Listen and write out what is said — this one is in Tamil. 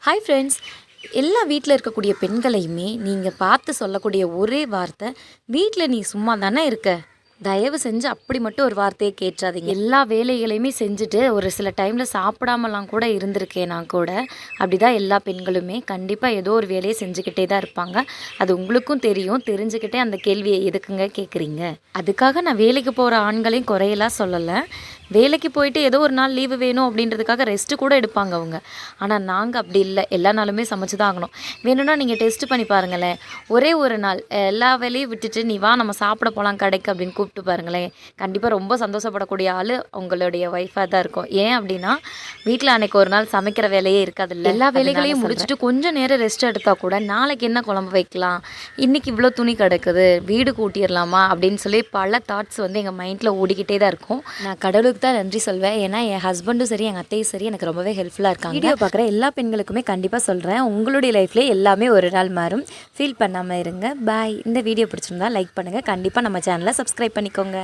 ஹாய் ஃப்ரெண்ட்ஸ், எல்லா வீட்டில் இருக்கக்கூடிய பெண்களையுமே நீங்கள் பார்த்து சொல்லக்கூடிய ஒரே வார்த்தை, வீட்டில் நீ சும்மா தானே இருக்க, தயவு செஞ்சு அப்படி மட்டும் ஒரு வார்த்தையை கேட்டுறாதீங்க. எல்லா வேலைகளையுமே செஞ்சுட்டு ஒரு சில டைமில் சாப்பிடாமலாம் கூட இருந்திருக்கேன். நான் கூட அப்படி தான் எல்லா பெண்களுமே கண்டிப்பாக ஏதோ ஒரு வேலையை செஞ்சுக்கிட்டே தான் இருப்பாங்க. அது உங்களுக்கும் தெரியும். தெரிஞ்சுக்கிட்டே அந்த கேள்வியை எதுக்குங்க கேட்குறீங்க? அதுக்காக நான் வேலைக்கு போகிற ஆண்களையும் குறையெல்லாம் சொல்லலை. வேலைக்கு போயிட்டு ஏதோ ஒரு நாள் லீவு வேணும் அப்படின்றதுக்காக ரெஸ்ட்டு கூட எடுப்பாங்க அவங்க. ஆனால் நாங்கள் அப்படி இல்லை, எல்லா நாளுமே சமைச்சு தான் ஆகணும். வேணும்னா நீங்கள் டெஸ்ட் பண்ணி பாருங்களேன். ஒரே ஒரு நாள் எல்லா வேலையும் விட்டுட்டு நீ வா நம்ம சாப்பிட போகலாம் கடைக்கு அப்படின்னு கூப்பிட்டு பாருங்களேன். கண்டிப்பாக ரொம்ப சந்தோஷப்படக்கூடிய ஆள் உங்களுடைய ஒய்ஃபாக தான் இருக்கும். ஏன் அப்படின்னா வீட்டில் அன்றைக்கி ஒரு நாள் சமைக்கிற வேலையே இருக்காதுல்ல. எல்லா வேலைகளையும் முடிச்சுட்டு கொஞ்சம் நேரம் ரெஸ்ட் எடுத்தால் கூட நாளைக்கு என்ன குழம்பு வைக்கலாம், இன்றைக்கி இவ்வளோ துணி கிடக்குது, வீடு கூட்டிடலாமா அப்படின்னு சொல்லி பல தாட்ஸ் எங்கள் மைண்டில் ஓடிக்கிட்டே தான் இருக்கும். நான் கடவுளுக்கு தான் நன்றி சொல்வேன். ஏன்னா என் ஹஸ்பண்டும் சரி எங்கள் அத்தையும் சரி எனக்கு ரொம்பவே ஹெல்ப்ஃபுல்லாக இருக்காங்க. வீடியோ பார்க்குற எல்லா பெண்களுக்குமே கண்டிப்பாக சொல்கிறேன், உங்களுடைய லைஃப்லேயே எல்லாமே ஒரு நாள் மாறும். ஃபீல் பண்ணாமல் இருங்க. பாய். இந்த வீடியோ பிடிச்சிருந்தா லைக் பண்ணுங்கள். கண்டிப்பாக நம்ம சேனலை சப்ஸ்கிரைப் பண்ணிக்கோங்க.